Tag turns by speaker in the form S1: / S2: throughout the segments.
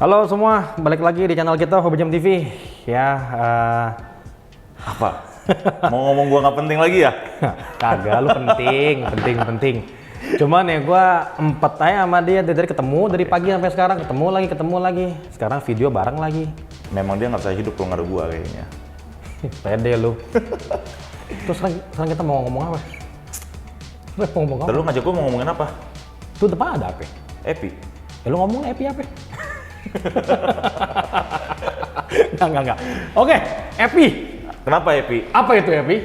S1: Halo semua, balik lagi di channel kita Hobi Jam TV. Ya,
S2: Apa? Mau ngomong gua nggak penting lagi ya?
S1: kagak, lu penting. Cuman ya gua empet aja sama dia dari ketemu dari pagi sampai sekarang ketemu lagi. Sekarang video bareng lagi.
S2: Memang dia nggak bisa hidup kalau nggak ada gua kayaknya.
S1: Pede lu. Terus sekarang kita mau ngomong apa? Mau ngomong apa?
S2: Terus lu ngajak gua mau ngomongin apa?
S1: Tuh depan ada apa?
S2: Epi.
S1: Ya lu ngomong Epi apa? Enggak. Oke, Epi.
S2: Kenapa Epi?
S1: Apa itu Epi?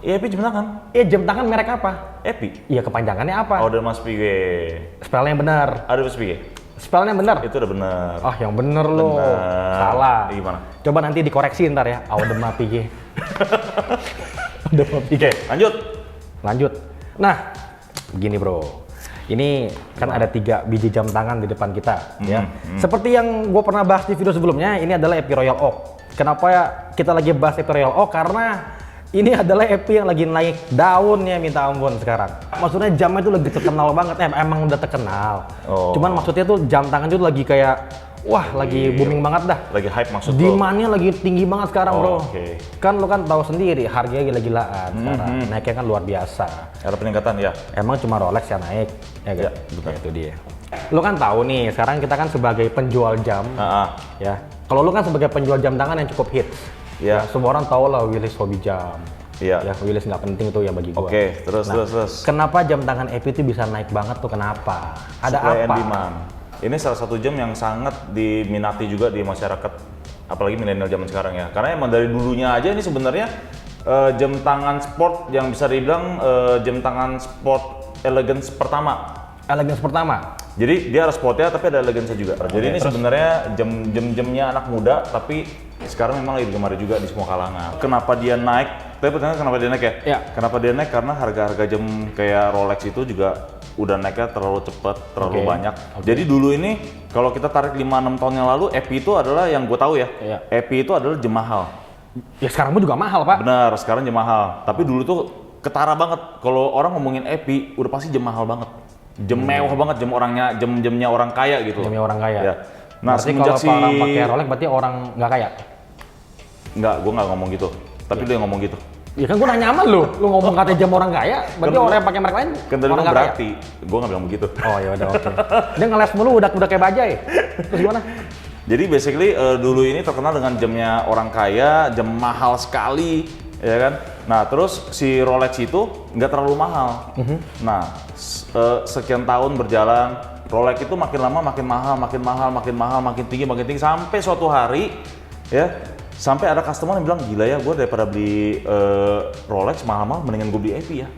S2: Ya, Epi jam tangan.
S1: Jam tangan merek apa?
S2: Epi.
S1: Iya, kepanjangannya apa?
S2: Oh, udah Mas Pige.
S1: Spellnya yang benar.
S2: Ada Mas Pige.
S1: Spellnya yang benar.
S2: Itu udah bener.
S1: Oh, yang bener lo.
S2: Bener.
S1: Salah.
S2: Gimana?
S1: Coba nanti dikoreksi ntar ya. Audema Pige. Audema Pige.
S2: Lanjut.
S1: Lanjut. Nah, begini bro. Ini kan ada 3 biji jam tangan di depan kita, ya. Seperti yang gue pernah bahas di video sebelumnya, ini adalah Epi Royal Oak. Kenapa ya kita lagi bahas Epi Royal Oak? Karena ini adalah Epi yang lagi naik daunnya, minta ampun sekarang. Maksudnya jamnya itu lagi terkenal banget, emang udah terkenal.
S2: Oh.
S1: Cuman maksudnya tuh jam tangan itu lagi kayak, wah lagi booming banget dah.
S2: Lagi hype maksud lo?
S1: Demand-nya lagi tinggi banget sekarang bro.
S2: Oke.
S1: Kan lo kan tahu sendiri, harganya gila-gilaan sekarang. Naiknya kan luar biasa.
S2: Ada peningkatan ya?
S1: Emang cuma Rolex yang naik, ya kan?
S2: Ya, betul.
S1: Itu dia. Lo kan tahu nih, sekarang kita kan sebagai penjual jam, ya. Kalau lo kan sebagai penjual jam tangan yang cukup hits,
S2: Ya.
S1: semua orang tahu lah Willis hobi jam.
S2: Iya.
S1: Ya, Willis nggak penting tuh ya bagi gua.
S2: Oke, terus.
S1: Kenapa jam tangan Epi itu bisa naik banget tuh? Kenapa? Ada
S2: Supply and
S1: apa?
S2: demand. Ini salah satu jam yang sangat diminati juga di masyarakat, apalagi milenial zaman sekarang ya. Karena emang dari dulunya aja ini sebenarnya jam tangan sport yang bisa dibilang jam tangan sport elegance pertama.
S1: Elegance pertama.
S2: Jadi dia ada sportnya tapi ada elegance juga. Jadi ini sebenarnya jam-jamnya anak muda tapi sekarang memang lagi digemari juga di semua kalangan. Kenapa dia naik? Tapi pertanyaan kenapa dia naik ya?
S1: Iya.
S2: Kenapa dia naik? Karena harga-harga jam kayak Rolex itu juga udah naiknya terlalu cepat, terlalu banyak. Jadi dulu ini kalau kita tarik 5-6 tahun yang lalu, Epi itu adalah yang gue tahu ya.
S1: Iya.
S2: Epi itu adalah jam mahal.
S1: Ya sekarang pun juga mahal pak.
S2: Benar, sekarang jam mahal. Tapi dulu tuh ketara banget. Kalau orang ngomongin Epi, udah pasti jam mahal banget. Jam mewah banget, jam-jamnya orang kaya gitu.
S1: Jamnya orang kaya.
S2: Ya. Nah,
S1: berarti
S2: semenjak
S1: kalau orang pakai Rolex berarti orang nggak kaya.
S2: Enggak, gue nggak ngomong gitu. Tapi dia ngomong gitu.
S1: Ya kan gue nanya sama lu ngomong katanya jam orang kaya, berarti
S2: Kan
S1: orang yang pakai merek lain
S2: Kan tadi
S1: orang
S2: lu
S1: nggak kaya.
S2: berarti, gue nggak bilang begitu.
S1: Oh ya udah oke. Dia ngeles mulu udah kayak bajai. Terus gimana?
S2: Jadi basically dulu ini terkenal dengan jamnya orang kaya, jam mahal sekali, ya kan? Nah terus si Rolex itu nggak terlalu mahal. Nah sekian tahun berjalan, Rolex itu makin lama makin mahal, makin tinggi, sampai suatu hari ya. Sampai ada customer yang bilang, gila ya gue daripada beli Rolex mahal-mahal, mendingan gue beli Epi ya.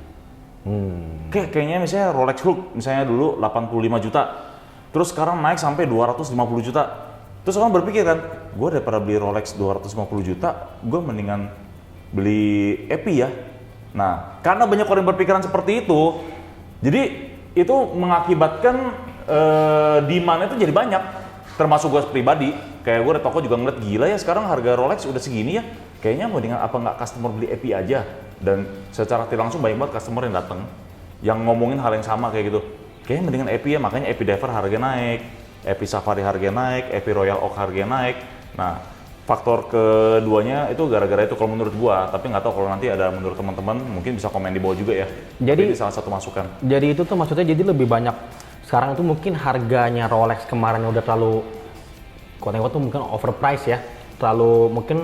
S2: Kayaknya misalnya Rolex Hulk, misalnya dulu 85 juta, terus sekarang naik sampai 250 juta. Terus orang berpikir kan, gue daripada beli Rolex 250 juta, gue mendingan beli Epi ya. Nah, karena banyak orang yang berpikiran seperti itu, jadi itu mengakibatkan demand itu jadi banyak. Termasuk gue pribadi, kayak gue di toko juga ngeliat, gila ya sekarang harga Rolex udah segini ya, kayaknya mendingan apa nggak customer beli Epi aja. Dan secara tidak langsung banyak banget customer yang datang yang ngomongin hal yang sama kayak gitu, kayaknya mendingan Epi ya, makanya Epi Diver harga naik, Epi Safari harga naik, Epi Royal Oak harga naik. Nah faktor keduanya itu gara-gara itu kalau menurut gua, tapi nggak tahu kalau nanti ada menurut teman-teman mungkin bisa komen di bawah juga ya. Jadi salah satu masukan.
S1: Jadi itu tuh maksudnya jadi lebih banyak sekarang itu mungkin harganya Rolex kemarin udah terlalu konek tuh mungkin overpriced ya, terlalu mungkin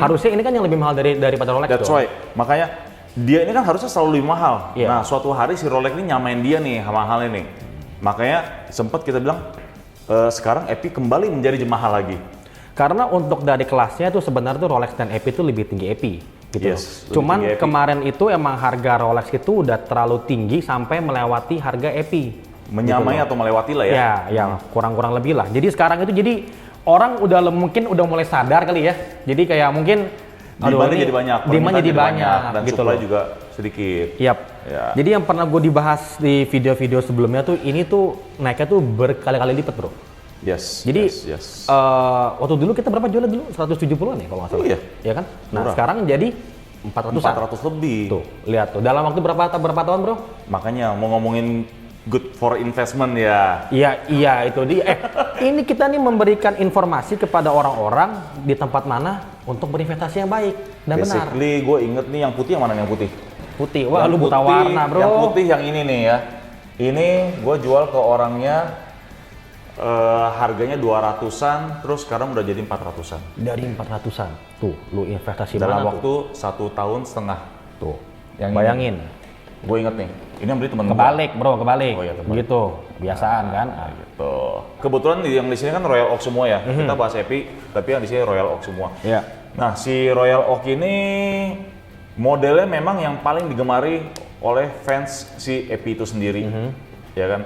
S1: harusnya ini kan yang lebih mahal daripada Rolex.
S2: That's right. Makanya dia ini kan harusnya selalu lebih mahal.
S1: Yeah.
S2: Nah suatu hari si Rolex ini nyamain dia nih sama hal ini. Makanya sempat kita bilang sekarang Epi kembali menjadi jam mahal lagi.
S1: Karena untuk dari kelasnya tuh sebenarnya tuh Rolex dan Epi itu lebih tinggi Epi gitu.
S2: Yes,
S1: Cuman
S2: tinggi Epi.
S1: kemarin itu emang harga Rolex itu udah terlalu tinggi sampai melewati harga Epi.
S2: Menyamai
S1: Gitu
S2: atau melewati lah ya.
S1: Ya kurang-kurang lebih lah. Jadi sekarang itu jadi orang mungkin udah mulai sadar kali ya. Jadi kayak mungkin
S2: Demand jadi banyak.
S1: Demand jadi banyak
S2: Dan
S1: gitu
S2: supply
S1: loh.
S2: juga sedikit.
S1: Yap.
S2: Ya.
S1: Jadi yang pernah gue dibahas di video-video sebelumnya tuh ini tuh naiknya tuh berkali-kali lipat bro.
S2: Yes.
S1: Jadi
S2: yes.
S1: waktu dulu kita berapa jualnya dulu? 170-an ya kalau nggak salah.
S2: Iya.
S1: Ya kan? Nah
S2: Murah.
S1: sekarang jadi 400-an.
S2: 400 lebih.
S1: Tuh, lihat tuh. Dalam waktu berapa tahun bro?
S2: Makanya mau ngomongin good for investment ya.
S1: Iya itu dia. Ini kita nih memberikan informasi kepada orang-orang di tempat mana untuk berinvestasi yang baik dan benar.
S2: Basically gue inget nih yang putih, yang mana yang putih?
S1: Putih. Wah,
S2: Yang
S1: lu buta
S2: putih-
S1: warna, bro.
S2: Yang putih yang ini nih ya. Ini gue jual ke orangnya harganya 200-an, terus sekarang udah jadi 400-an.
S1: Dari 400-an. Tuh, lu investasi
S2: Dalam
S1: berapa?
S2: waktu 1,5 tahun.
S1: Tuh.
S2: Yang
S1: Bayangin.
S2: Gue inget nih, ini yang beli temen gue.
S1: Kebalik, bro, kebalik.
S2: Oh iya, kebalik.
S1: Gitu. Biasaan kan?
S2: Gitu. Kebetulan yang di sini kan Royal Oak semua ya. Kita bahas Epi, tapi yang di sini Royal Oak semua.
S1: Iya.
S2: Nah, si Royal Oak ini modelnya memang yang paling digemari oleh fans si Epi itu sendiri. Ya kan?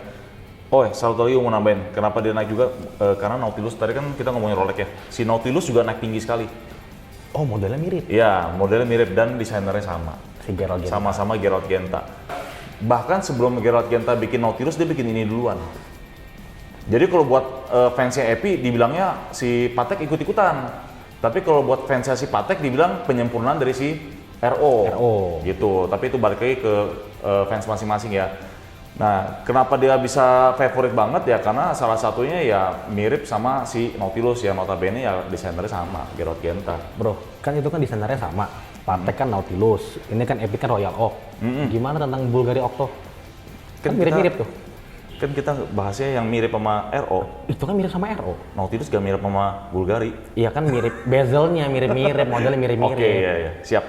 S2: Oh, satu lagi mau nambahin, kenapa dia naik juga? Karena Nautilus, tadi kan kita ngomongin Rolex ya. Si Nautilus juga naik tinggi sekali.
S1: Oh, modelnya mirip.
S2: Iya, modelnya mirip dan desainernya sama.
S1: Si Gerald Genta.
S2: Sama-sama Gerald Genta. Bahkan sebelum Gerald Genta bikin Nautilus, dia bikin ini duluan. Jadi kalau buat fansnya Epi, dibilangnya si Patek ikut-ikutan. Tapi kalau buat fansnya si Patek, dibilang penyempurnaan dari si RO. Gitu. Tapi itu balik lagi ke fans masing-masing ya. Nah, kenapa dia bisa favorit banget ya? Karena salah satunya ya mirip sama si Nautilus ya, notabene ya desainernya sama, Gerald Genta.
S1: Bro, kan itu kan desainernya sama. Patek kan Nautilus, ini kan Epic kan Royal Oak. Gimana tentang Bulgari Octo? Kan mirip-mirip tuh.
S2: Kan kita bahasnya yang mirip sama RO.
S1: Itu kan mirip sama RO.
S2: Nautilus gak mirip sama Bulgari.
S1: Iya kan mirip, bezelnya mirip-mirip, modelnya mirip-mirip.
S2: Oke, iya. Siap.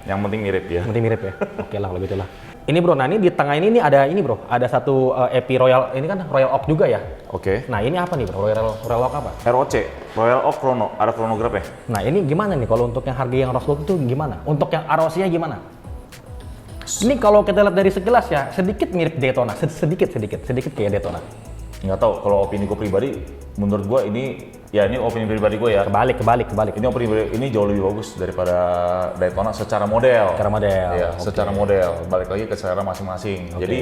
S2: Yang penting mirip ya.
S1: Berarti mirip ya? Oke lah kalau gitu lah. Ini bro, nah ini di tengah ini ada ini bro, ada satu Epi Royal, ini kan Royal Oak juga ya?
S2: Oke.
S1: Nah ini apa nih bro, Royal Oak apa?
S2: ROC, Royal Oak Chrono, ada chronograph ya?
S1: Nah ini gimana nih kalau untuk yang harga yang Rose Gold itu gimana? Untuk yang ROC-nya gimana? Ini kalau kita lihat dari sekilas ya, sedikit mirip Daytona, sedikit kayak Daytona.
S2: Nggak tahu, kalau opini gue pribadi, menurut gue ini opini pribadi gue ya.
S1: Kebalik.
S2: Ini opini pribadi, ini jauh lebih bagus daripada Daytona secara model.
S1: Oke.
S2: Iya, secara model. Balik lagi ke selera masing-masing.
S1: Oke.
S2: Jadi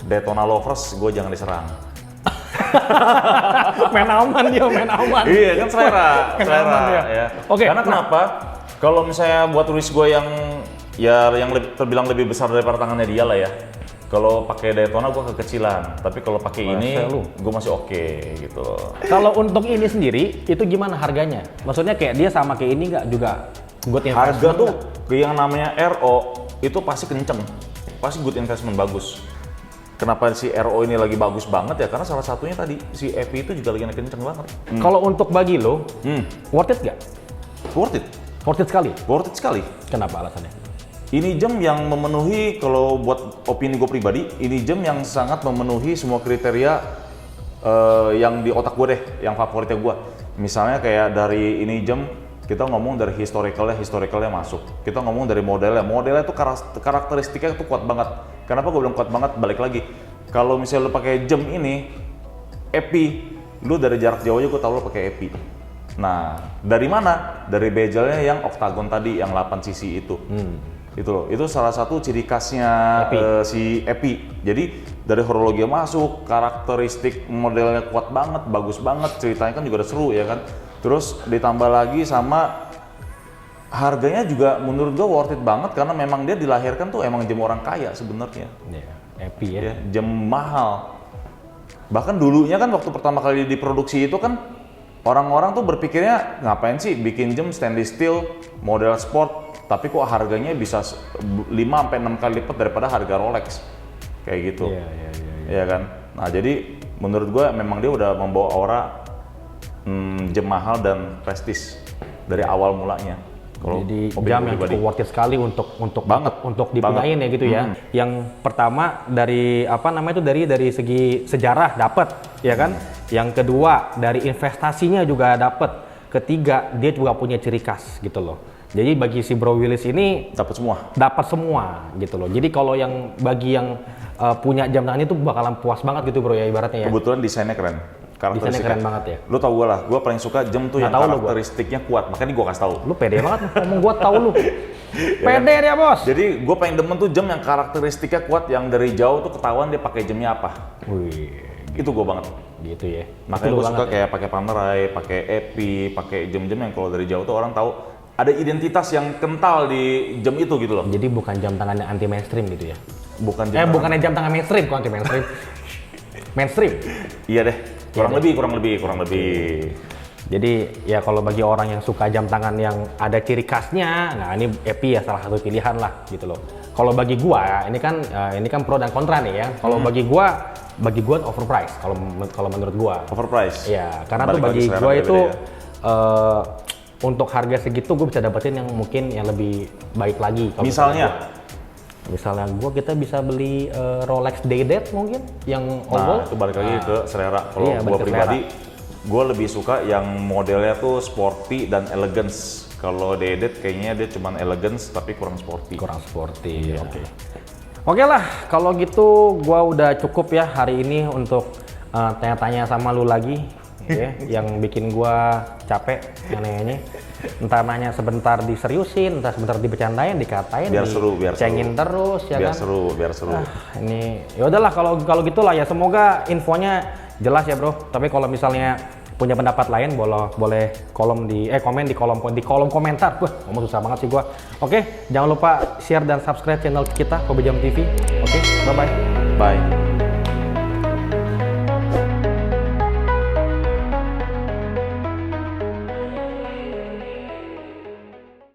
S2: Daytona lovers, gue jangan diserang.
S1: main aman.
S2: Iya kan selera.
S1: Aman dia.
S2: Ya.
S1: Oke,
S2: Karena
S1: nah.
S2: kenapa? Kalau misalnya buat wrist gue yang terbilang lebih besar daripada tangannya dia lah ya. Kalau pakai Daytona gue kekecilan, tapi kalau pakai ini gue masih oke gitu.
S1: Kalau untuk ini sendiri, itu gimana harganya? Maksudnya kayak dia sama kayak ini nggak juga good investment?
S2: Harga tuh yang namanya RO itu pasti kenceng, pasti good investment bagus. Kenapa si RO ini lagi bagus banget ya? Karena salah satunya tadi si Epi itu juga lagi kenceng banget.
S1: Kalau untuk bagi lo, worth it nggak?
S2: Worth it,
S1: Worth it sekali?
S2: worth it sekali.
S1: Kenapa alasannya?
S2: Ini jam yang memenuhi, kalau buat opini gue pribadi, ini jam yang sangat memenuhi semua kriteria yang di otak gue deh, yang favoritnya gue. Misalnya kayak dari ini jam, kita ngomong dari historicalnya masuk. Kita ngomong dari modelnya tuh karakteristiknya tuh kuat banget. Kenapa gue bilang kuat banget? Balik lagi, kalau misalnya lo pakai jam ini, Epi, lu dari jarak jauh aja gue tau lo pakai Epi. Nah, dari mana? Dari bezelnya yang octagon tadi, yang 8 cc itu. Itu loh, itu salah satu ciri khasnya si Epi. Jadi dari horologi masuk, karakteristik modelnya kuat banget, bagus banget, ceritanya kan juga udah seru ya kan. Terus ditambah lagi sama harganya juga menurut gua worth it banget karena memang dia dilahirkan tuh emang jam orang kaya sebenarnya.
S1: Epi ya.
S2: Jam mahal. Bahkan dulunya kan waktu pertama kali diproduksi itu kan orang-orang tuh berpikirnya ngapain sih bikin jam stainless steel model sport tapi kok harganya bisa 5-6 kali lipat daripada harga Rolex kayak gitu. Iya kan. Nah jadi menurut gue memang dia udah membawa aura jam mahal dan prestis dari awal mulanya.
S1: Jadi jam yang cukup worth it sekali untuk dipunyain ya gitu ya. Yang pertama dari dari segi sejarah dapat ya kan. Yang kedua dari investasinya juga dapat. Ketiga dia juga punya ciri khas gitu loh. Jadi bagi si Bro Willis ini dapat semua gitu loh. Jadi kalau bagi yang punya jam tangan itu bakalan puas banget gitu bro ya ibaratnya ya.
S2: Kebetulan desainnya keren.
S1: Desainnya keren banget ya.
S2: Lu tau gue lah, gue paling suka jam tuh yang karakteristiknya kuat. Makanya gue kasih tau.
S1: Lu pede banget ngomong, gue tau lu. Pede dia bos.
S2: Jadi gue paling demen tuh jam yang karakteristiknya kuat, yang dari jauh tuh ketahuan dia pakai jamnya apa. Itu gue banget.
S1: Gitu ya.
S2: Makanya gue suka kayak pakai Panerai, pakai Epi, pakai jam-jam yang kalau dari jauh tuh orang tahu ada identitas yang kental di jam itu gitu loh.
S1: Jadi bukan jam tangan yang anti mainstream gitu ya?
S2: Bukannya jam tangan mainstream, kok anti mainstream.
S1: mainstream.
S2: Iya deh, kurang
S1: Iya
S2: lebih.
S1: Jadi ya kalau bagi orang yang suka jam tangan yang ada ciri khasnya, nah ini Epi ya salah satu pilihan lah gitu loh. Kalau bagi gua ini kan pro dan kontra nih ya. Kalau bagi gua overpriced kalau menurut gua.
S2: Overpriced.
S1: Iya, karena tuh
S2: Balik
S1: bagi
S2: lagi selera
S1: gua itu
S2: beda-beda
S1: untuk harga segitu gua bisa dapetin yang mungkin yang lebih baik lagi. Kalau misalnya kita bisa beli Rolex Day-Date mungkin yang oval.
S2: Nah, itu balik lagi ke selera. Kalau
S1: Iya,
S2: gua
S1: balik ke
S2: pribadi, gua lebih suka yang modelnya tuh sporty dan elegance. Kalau Dedet kayaknya dia cuman elegance tapi kurang sporty.
S1: Kurang sporty. Oke lah, kalau gitu gua udah cukup ya hari ini untuk tanya-tanya sama lu lagi ya, yang bikin gua capek nanya-nanya. Entah nanya sebentar diseriusin, entah sebentar dibercandain, dikatain,
S2: biar seru.
S1: dicengin terus ya kan.
S2: Biar seru.
S1: Ini ya udahlah kalau gitulah ya, semoga infonya jelas ya, Bro. Tapi kalau misalnya punya pendapat lain boleh komen di kolom komentar. Wah, ngomong susah banget sih gua. Oke, jangan lupa share dan subscribe channel kita Hobby Jam TV. Oke, bye bye.
S2: Bye.